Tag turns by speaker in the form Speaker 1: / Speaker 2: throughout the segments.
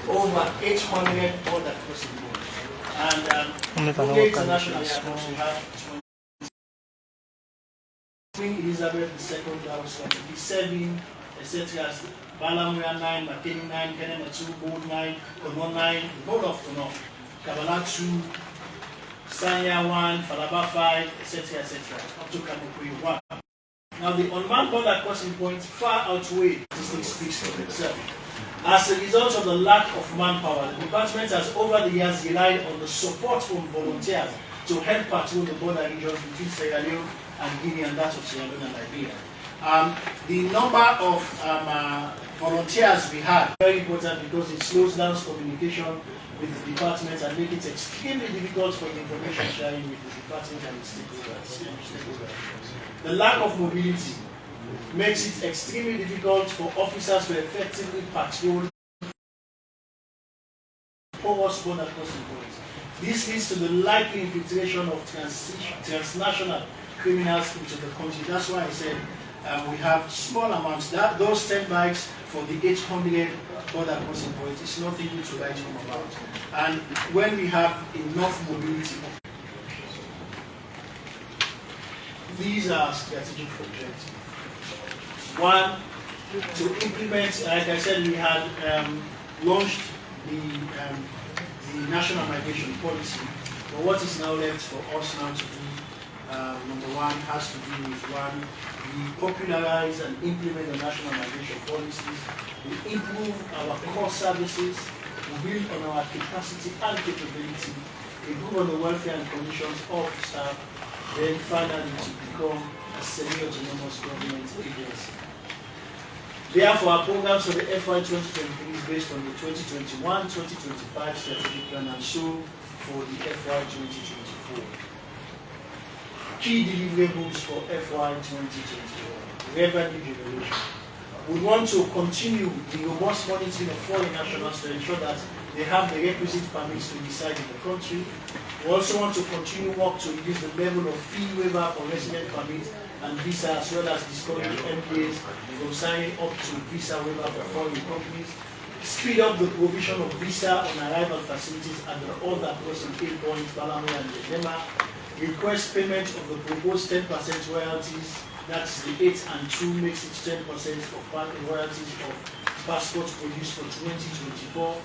Speaker 1: Over 800 border crossing points. And internationally, we have Queen Elizabeth II that was going to be serving, etc. Balamuya 9, Makeni 9, Kenema 2, Bold 9, Kono 9, Bold of Tono, Kabbalah 2, Sengeh 1, Falaba 5, etc. up to Kamukui 1. Now the unmanned border crossing points far outweigh statistics speaks for themselves. As a result of the lack of manpower, the department has over the years relied on the support from volunteers to help patrol the border regions between Sierra Leone and Guinea and that of Sierra Leone and Liberia. The number of volunteers we had is very important because it slows down communication with the department and makes it extremely difficult for the information sharing with the department and its stakeholders. The lack of mobility makes it extremely difficult for officers to effectively patrol porous border crossing points. This leads to the likely infiltration of transnational criminals into the country. That's why I said we have small amounts. Those 10 bikes for the 800 border crossing points is nothing new to write home about. And when we have enough mobility, these are strategic objectives. One, to implement, like I said, we had launched the national migration policy. But what is now left for us now to do, number one, has to do with one, we popularize and implement the national migration policies, we improve our core services, we build on our capacity and capability, improve on the welfare and conditions of staff, then finally to become a semi-autonomous government agency. Therefore, our programs for the FY 2023 is based on the 2021-2025 strategic plan and so for the FY 2024. Key deliverables for FY 2024. Revenue generation. We want to continue the robust monitoring of foreign nationals to ensure that they have the requisite permits to reside in the country. We also want to continue work to reduce the level of fee waiver for resident permits and visa, as well as discourage MDAs from signing up to visa waiver for foreign companies, speed up the provision of visa on arrival facilities at the other crossing aid points, Balamuya and Yedema, request payment of the proposed 10% royalties, that's the 8 and 2 makes it 10% of royalties of passports produced for 2024.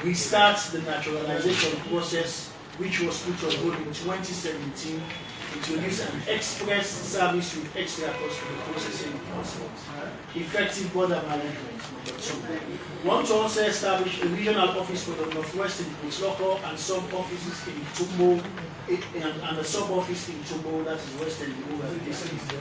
Speaker 1: We start the naturalization process, which was put on hold in 2017, introduce an express service with extra cost for the processing of passports. Effective border management. We want to also establish a regional office for the Northwest in Putloko and sub-offices in Tumbo, and a sub-office in Tumbo, that is Western Tumbo.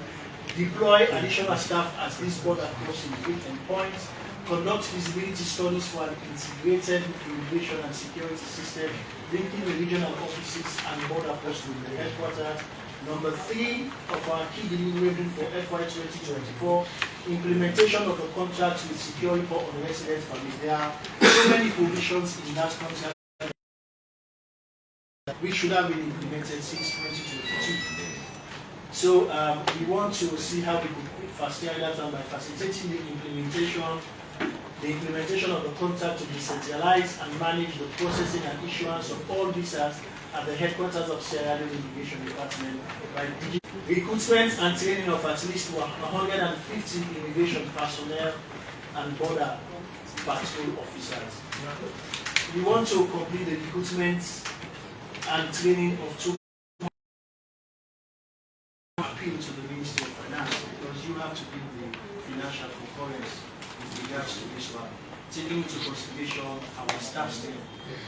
Speaker 1: Deploy additional staff at these border crossing points. Conduct feasibility studies for an integrated immigration and security system, linking the regional offices and border posts with the headquarters. Number 3 of our key deliverables for FY 2024, implementation of the contracts with security for unresident permits. There are so many provisions in that contract which should have been implemented since 2022. So we want to see how we could fast-track that by facilitating the implementation of the contract to decentralize and manage the processing and issuance of all visas at the headquarters of Sierra Leone Immigration Department by recruitment and training of at least 150 immigration personnel and border patrol officers. We want to complete the recruitment and training of 2 appeal to the Ministry of Finance, because you have to give the financial concurrence with regards to this one, taking into consideration our staff strength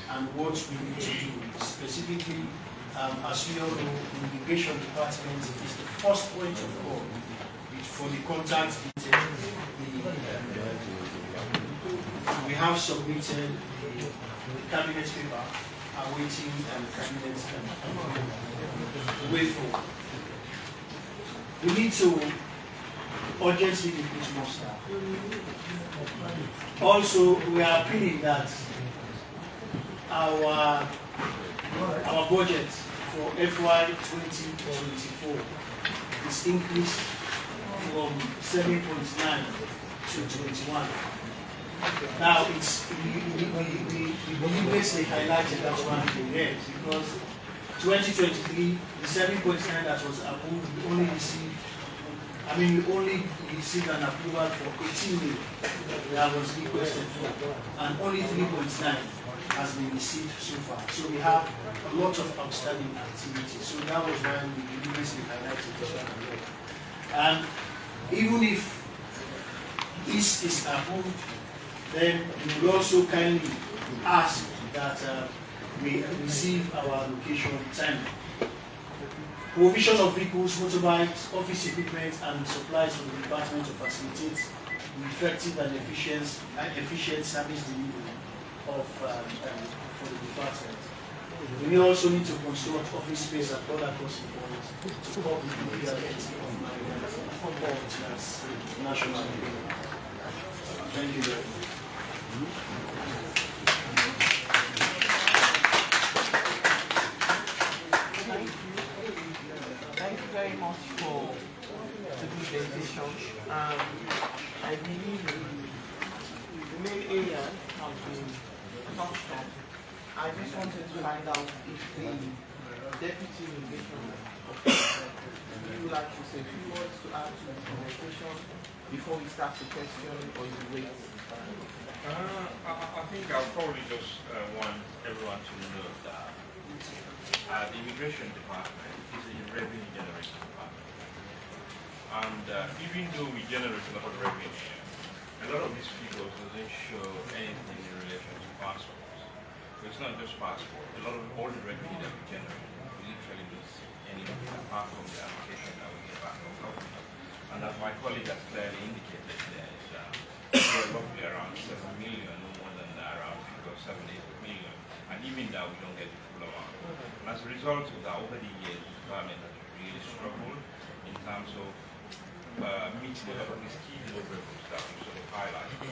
Speaker 1: and what we need to do. Specifically, as we all know, the Immigration Department is the first point of call for the contact detail. We have submitted the cabinet paper awaiting cabinet way forward. We need to urgently recruit more staff. Also, we are appealing that our budget for FY 2024 is increased from 7.9 to 21. Now, it's we deliberately highlighted that one again because 2023, the 7.9 that was approved, we only received an approval for 18 million that was requested for, and only 3.9 has been received so far. So we have a lot of outstanding activities. So that was why we deliberately highlighted this one again. And even if this is approved, then we will also kindly ask that we receive our allocation time. Provision of vehicles, motorbikes, office equipment, and supplies from the department to facilitate the effective and efficient service delivery for the department. We also need to construct office space at other cost points to cope with the reality of my national. Thank you very much.
Speaker 2: Thank you very much for the presentation. I believe the main areas have been touched on. I just wanted to find out if the Deputy Immigration Officer would like to say a few words to add to the presentation before we start the question, or you wait.
Speaker 3: I think I'll probably just want everyone to know that the Immigration Department is a revenue generating department. And even though we generate a lot of revenue, a lot of these figures doesn't show anything in relation to passports. So it's not just passport. A lot of all the revenue that we generate, we literally don't see anything apart from the allocation that we get back from government. And as my colleague has clearly indicated, there is we're roughly around 7 million, no more than that, around 7, 8 million. And even that, we don't get the full amount. And as a result of that, over the years, the department has really struggled in terms of meeting a lot of these key deliverables that we sort of highlighted.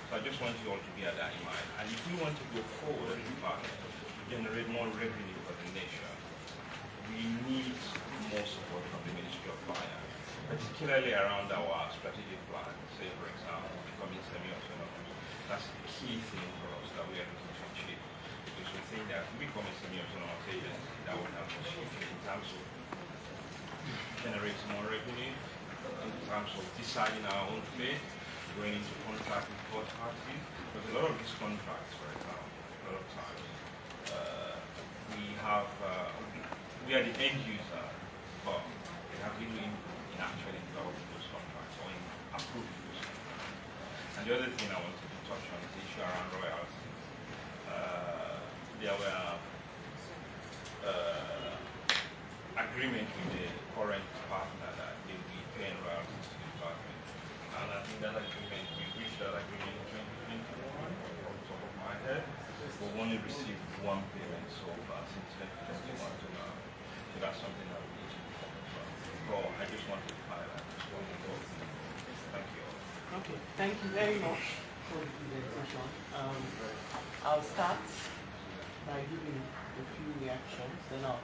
Speaker 3: So I just want you all to bear that in mind. And if we want to go forward as a department to generate more revenue for the nation, we need more support from the Ministry of Finance, particularly around our strategic plan, say for example, becoming semi-autonomous. That's the key thing for us that we are looking to achieve. Because we think that becoming semi-autonomous agency, that will help us in terms of generating more revenue, in terms of deciding our own fate, going into contract with third parties. Because a lot of these contracts, for example, a lot of times, we are the end user, but we have little in actually developing those contracts or in approving those contracts. And the other thing I wanted to touch on is the issue around royalties. There were agreement with the current partner that they will be paying royalties to the department. And I think that agreement, we reached that agreement in 2021 from the top of my head. We've only received one payment so far since 2021 to now. So that's something that we need to be focused on. So I just wanted to highlight this one. Thank you all.
Speaker 2: Okay, thank you very much for the presentation. I'll start by giving a few reactions, then I'll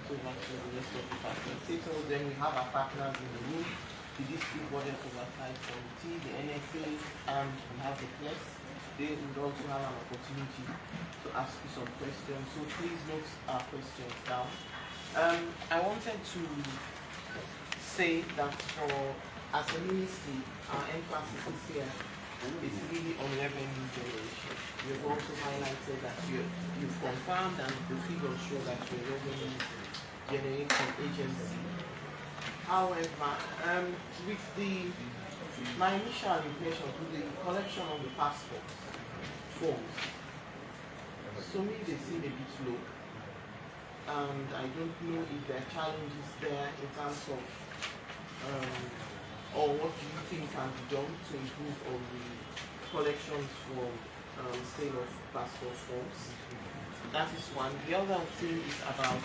Speaker 2: go back to the rest of the faculty. So then we have our partners in the room, the District Border Oversight Committee, the NSA, and we have the press. They would also have an opportunity to ask you some questions, so please note our questions down. I wanted to say that as a ministry, our emphasis is here is really on revenue generation. You've also highlighted that you've confirmed and the figures show that your revenue generating agency. However, with my initial impression with the collection of the passport forms, so me they seem a bit low, and I don't know if there are challenges there in terms of or what do you think can be done to improve on the collections from sale of passport forms? That is one. The other thing is about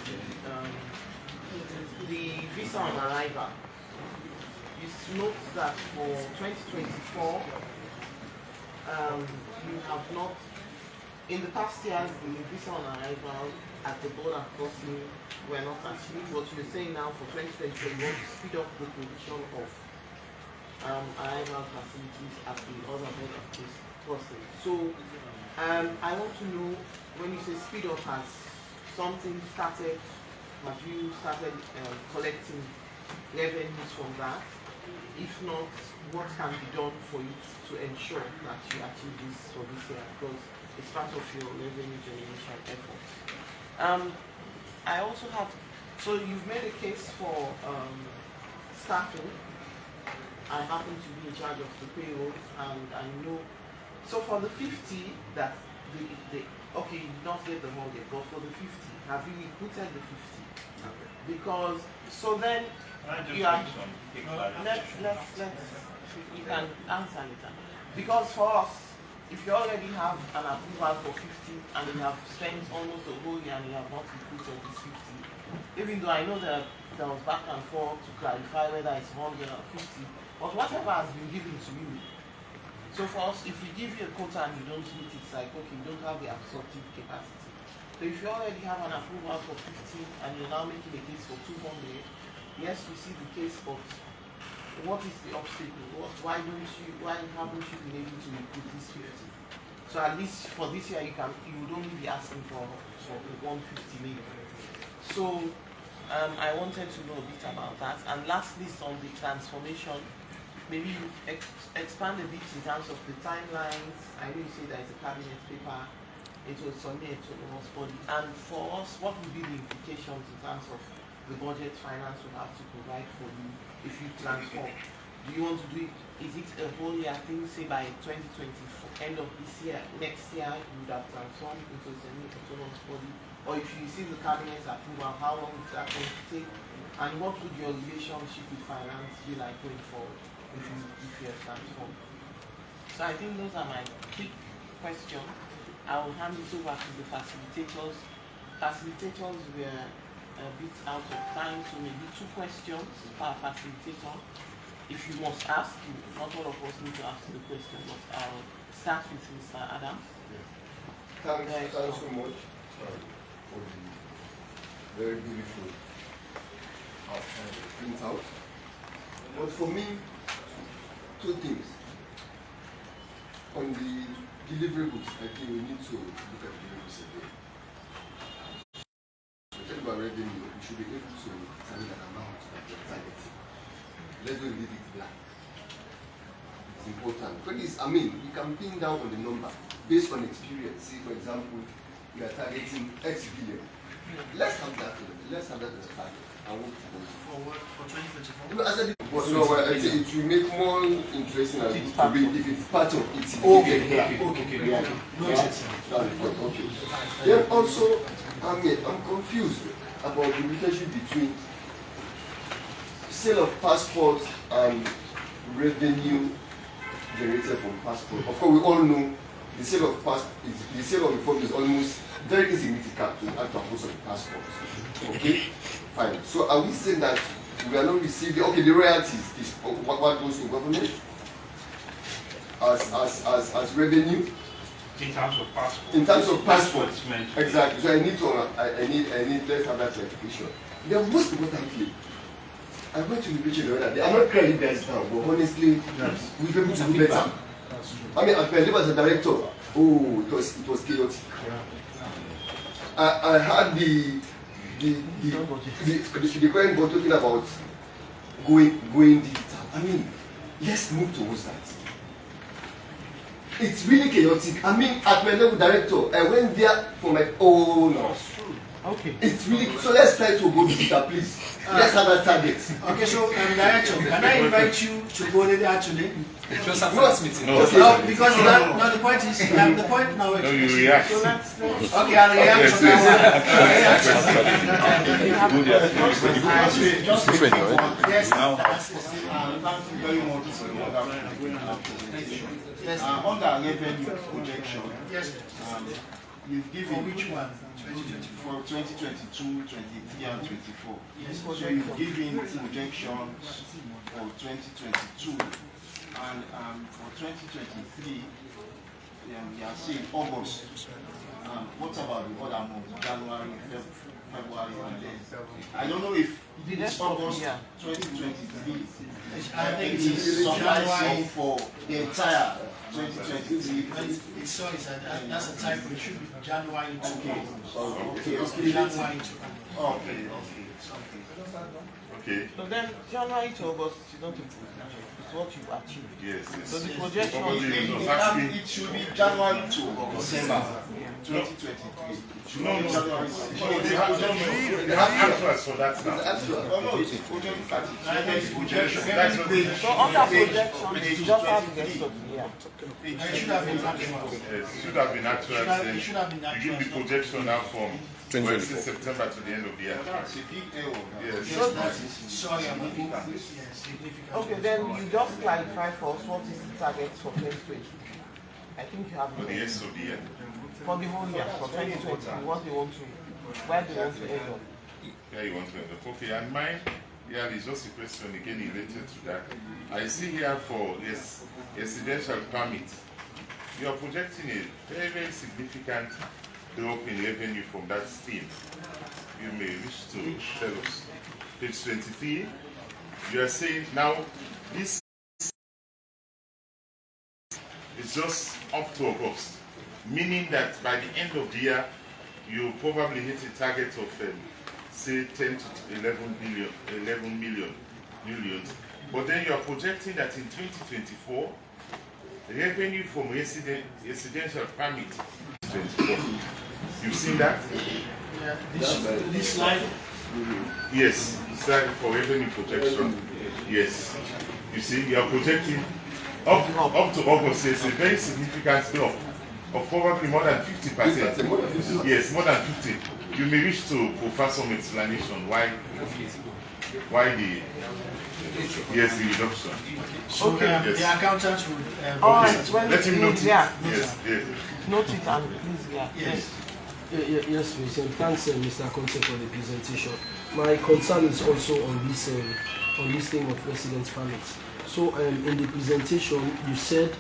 Speaker 2: the visa on arrival. You note that for 2024, you have not, in the past years, the visa on arrival at the border crossing were not achieved. What you're saying now for 2024, you want to speed up the provision of arrival facilities at the other border process. So I want to know, when you say speed up, has something started? Have you started collecting revenues from that? If not, what can be done for you to ensure that you achieve this for this year? Because it's part of your revenue generation efforts. I also have, so you've made a case for staffing. I happen to be in charge of the payroll, and I know. So for the 50 that okay, you did not get the 100, but for the 50, have you recruited the 50? Okay. Because so then you are. Let's you can answer later. Because for us, if you already have an approval for 50 and you have spent almost a whole year and you have not recruited this 50, even though I know that there was back and forth to clarify whether it's 100 or 50, but whatever has been given to you. So for us, if we give you a quota and you don't meet it, it's like, okay, you don't have the absorptive capacity. So if you already have an approval for 50 and you're now making a case for 200, yes, we see the case, but what is the obstacle? Why haven't you been able to recruit this 50? So at least for this year, you would only be asking for 150 maybe. So I wanted to know a bit about that. And lastly, on the transformation, maybe you expand a bit in terms of the timelines. I know you say there is a cabinet paper, it was Sengeh, it was body. And for us, what would be the implications in terms of the budget finance will have to provide for you if you transform? Do you want to do it? Is it a whole year thing, say by 2024, end of this year, next year, you would have transformed into a semi-autonomous body? Or if you receive the cabinet's approval, how long is that going to take? And what would your relationship with finance be like going forward if you have transformed? So I think those are my quick questions. I will hand it over to the facilitators. Facilitators were a bit out of time, so maybe 2 questions per facilitator. If you must ask, not all of us need to ask the question, but I'll start with Mr. Adams.
Speaker 4: Yes. Thanks so much for the very beautiful printout. But for me, 2 things. On the deliverables, I think we need to look at deliverables again. Talking about revenue, we should be able to submit an amount that we are targeting. Let's don't leave it blank. It's important. Because we can pin down on the number based on experience. See, for example, we are targeting X billion. Let's have that as a target. And work towards it.
Speaker 1: For 2024?
Speaker 4: I said it will make more interesting to read if it's part of it. Okay. Then also, I'm confused about the relationship between sale of passports and revenue generated from passport. Of course, we all know the sale of the form is almost very insignificant to add to most of the passports. Okay, fine. So are we saying that we are not receiving the royalties is what goes to government as revenue?
Speaker 3: In terms of passport.
Speaker 4: In terms of passports, exactly. So I need let's have that clarification. Then most importantly, I went to immigration the other day. I'm not crying you guys down, but honestly, we've been able to do better. I mean, as a director, it was chaotic. I had the client was talking about going digital. I mean, let's move towards that. It's really chaotic. I mean, at my level director, I went there for my no.
Speaker 2: Okay.
Speaker 4: It's really so. Let's try to go digital, please. Let's have that target.
Speaker 1: Okay, so director, can I invite you to go there actually?
Speaker 5: Just after this meeting.
Speaker 1: No, because the point is the point now.
Speaker 3: No, you react.
Speaker 1: So okay, I'll react to that one.
Speaker 5: Just different, right?
Speaker 1: Yes.
Speaker 6: Thank you very much for the presentation.
Speaker 1: Yes.
Speaker 6: Under revenue projection,
Speaker 1: Yes.
Speaker 6: you've given
Speaker 1: For which one?
Speaker 6: for 2022, 23, and 24.
Speaker 1: Yes.
Speaker 6: So you've given projections for 2022, and for 2023, we are saying August. What about the other months? January, February, and then I don't know if it's August 2023.
Speaker 1: I think
Speaker 6: it is
Speaker 1: January
Speaker 6: sufficing for the entire 2023.
Speaker 1: It's sorry, sir. That's a typo. It should be January to
Speaker 6: Okay.
Speaker 1: January to
Speaker 6: Okay.
Speaker 5: Okay.
Speaker 2: So then January to August is not important. It's what you achieved.
Speaker 5: Yes.
Speaker 2: So the projection
Speaker 6: It should be January to December 2023.
Speaker 5: No.
Speaker 6: January.
Speaker 5: They have actuals for that now.
Speaker 6: Oh no, it's projection.
Speaker 5: That's what it is.
Speaker 2: So under projection, you just have the rest of the year.
Speaker 1: It should have been actual.
Speaker 5: Yes, it should have been actuals.
Speaker 1: It should have been
Speaker 5: You give the
Speaker 1: actual.
Speaker 5: projection now from September to the end of the year.
Speaker 6: It's a big error.
Speaker 5: Yes.
Speaker 1: Yes, that is sorry about this. Yes, significant.
Speaker 2: Okay, then you just clarify for us what is the target for 2020. I think you have
Speaker 5: For the end of the year.
Speaker 2: for the whole year, for 2020, what they want to, where they want to end up.
Speaker 5: Yeah, you want to end up. Okay, and mine, yeah, it's just a question again related to that. I see here for residential permit, you are projecting a very, very significant drop in revenue from that scheme. You may wish to tell us. Page 23, you are saying now this is just up to August, meaning that by the end of the year, you probably hit a target of say 10 to 11 million. But then you are projecting that in 2024, the revenue from residential permit is 24. You've seen that?
Speaker 1: Yeah, this slide.
Speaker 5: Yes, slide for revenue projection. Yes. You see, you are projecting up to August, it's a very significant drop of probably more than 50%. Yes, more than 50. You may wish to provide some explanation why the reduction.
Speaker 1: So
Speaker 5: yes.
Speaker 1: the accountants would.
Speaker 2: All right, when
Speaker 5: Let him note it.
Speaker 2: yeah.
Speaker 5: Yes, yes.
Speaker 2: Note it and please, yeah.
Speaker 1: Yes.
Speaker 7: Yes, please. Thanks, Mr. Conte, for the presentation. My concern is also on this thing of residence permits. So, in the presentation, you said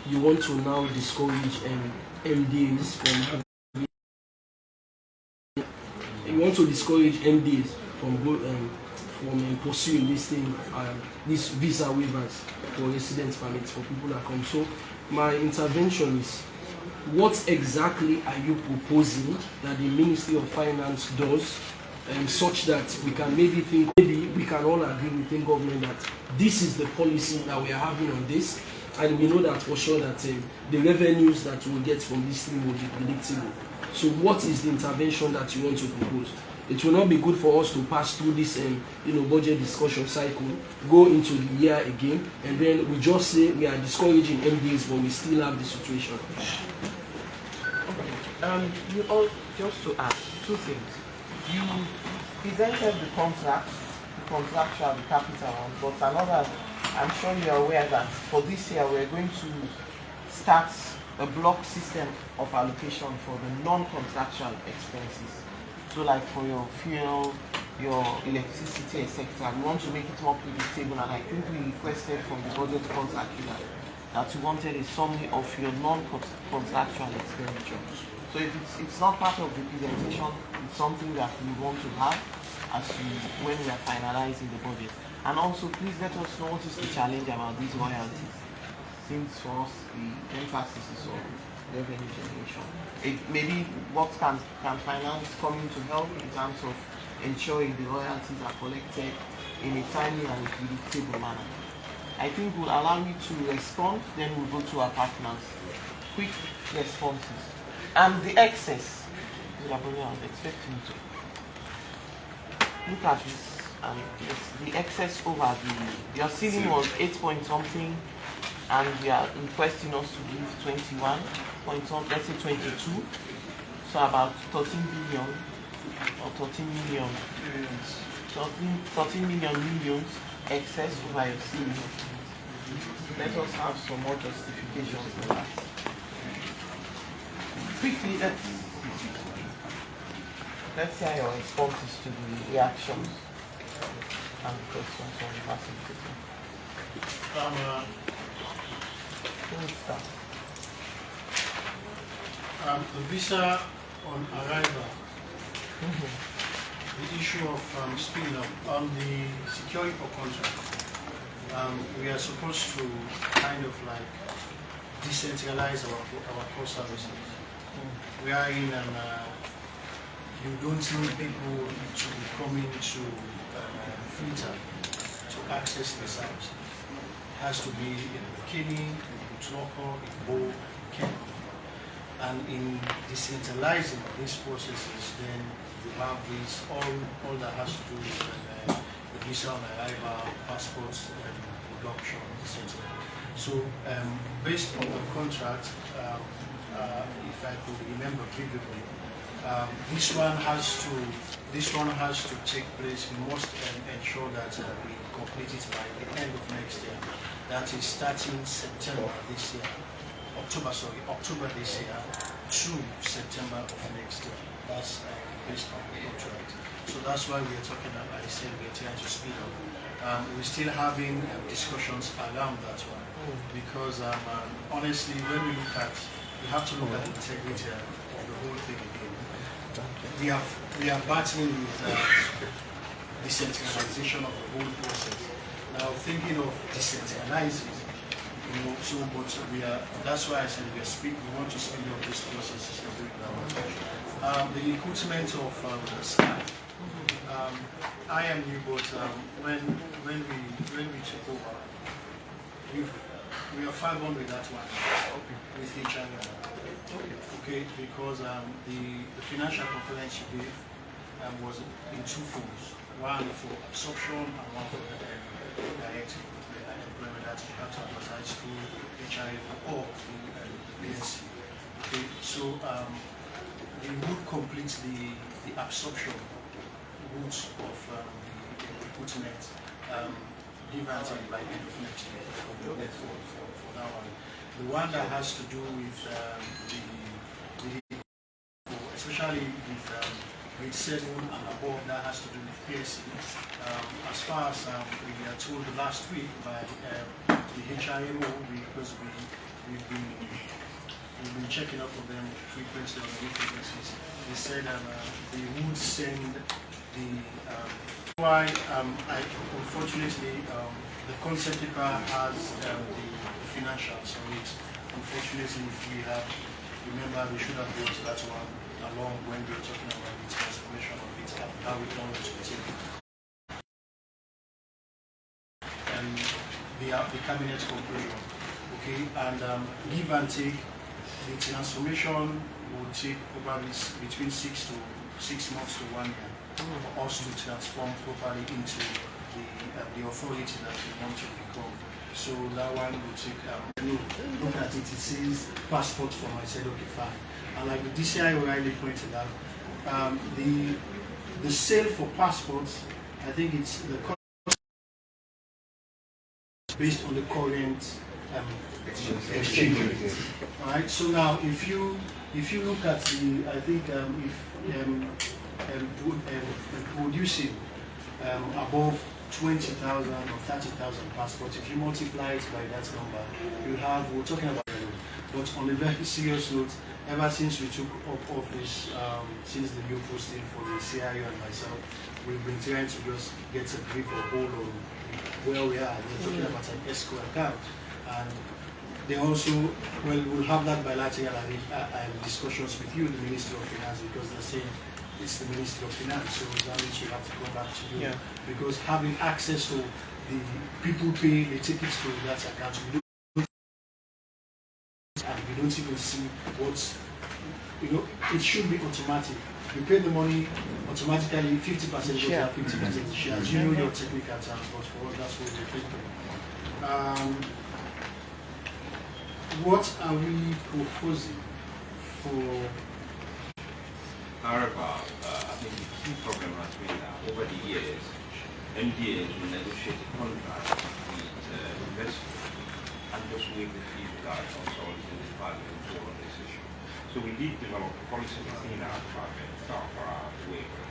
Speaker 7: you want to now discourage MDAs from. You want to discourage MDAs from pursuing this thing, these visa waivers for residence permits for people that come. So, my intervention is, what exactly are you proposing that the Ministry of Finance does, such that we can maybe we can all agree within government that this is the policy that we are having on this, and we know that for sure that the revenues that we'll get from this thing will be predictable. So what is the intervention that you want to propose? It will not be good for us to pass through this budget discussion cycle, go into the year again, and then we just say we are discouraging MDs, but we still have the situation.
Speaker 2: You all, just to add two things. You presented the contractual, the capital one, but another, I'm sure you are aware that for this year we're going to start a block system of allocation for the non-contractual expenses. So like for your fuel, your electricity, etc. We want to make it more predictable, and I think we requested from the budget contract that you wanted a summary of your non-contractual expenditure. So if it's not part of the presentation, it's something that we want to have when we are finalizing the budget. And also, please let us know what is the challenge about these royalties. Since for us, the emphasis is on revenue generation. Maybe what can finance come in to help in terms of ensuring the royalties are collected in a timely and predictable manner. I think will allow me to respond, then we'll go to our partners. Quick responses. And the excess, I was expecting to look at this. The excess over your ceiling was 8 point something, and we are requesting us to give 21 point something, let's say 22. So about 13 billion or 13 million, 13 million excess over your ceiling. Let us have some more justifications for that. Quickly, let's hear your responses to the reactions and questions from the facilitator.
Speaker 1: The visa on arrival, the issue of speeding up on the security for contract. We are supposed to kind of like decentralize our core services. We are in you don't need people to be coming to Freetown to access the service. It has to be in Bikini, in Butloko, in Bo, Kenya. And in decentralizing these processes, then you have this all that has to do with the visa on arrival, passports, production, etc. So based on the contract, if I could remember vividly, this one has to take place. We must ensure that we complete it by the end of next year. That is starting September this year, October this year to September of next year. That's based on the contract. So that's why we are talking about. I said we are trying to speed up. We're still having discussions around that one because honestly, when we look at, we have to look at the integrity of the whole thing again. We are battling with decentralization of the whole process. Now thinking of decentralizing, so but that's why I said we want to speed up this process. The recruitment of the staff. I am new, but when we took over, we are 500 with that one with HIM. Okay, because the financial component she gave was in two folds, one for absorption and one for direct employment that you have to advertise through HIM or through BNC. Okay, so we would complete the absorption route of the recruitment give and take by the end of next year for that one. The one that has to do with especially with grade 7 and above, that has to do with PSC. As far as we were told last week by the HIMO, because we've been checking up with them frequently on a weekly basis, they said they would send the why unfortunately the concept paper has the financials on it. Unfortunately, if we have, remember, we should have brought that one along when we were talking about the transformation of it, how we don't want to take and the cabinet conclusion. Okay, and give and take, the transformation will take probably between 6 months to 1 year for us to transform properly into the authority that we want to become. So that one will take, look at it, it says passport form. I said, okay, fine. And like the DCI rightly pointed out, the sale for passports, I think it's the cost based on the current exchange rate. All right. So now, if you look at the, I think producing above 20,000 or 30,000 passports, if you multiply it by that number, you have, we're talking about, but on a very serious note, ever since we took up office, since the new posting for the CIO and myself, we've been trying to just get a grip or hold on where we are. We're talking about an escrow account. And they also, well, we'll have that bilateral discussions with you, the Ministry of Finance, because they're saying it's the Ministry of Finance, so that means we have to come back to you. Yeah. Because having access to the people pay the tickets to that account, and we don't even see what's, it should be automatic. You pay the money automatically, 50% goes to 50% shares. You know your technical terms, but for us, that's what we're thinking. What are we proposing for?
Speaker 3: However, I think the key problem has been that over the years, MDAs will negotiate a contract with investors and just waive the fee without consulting the department on this issue. So we did develop a policy within our department for our waiver.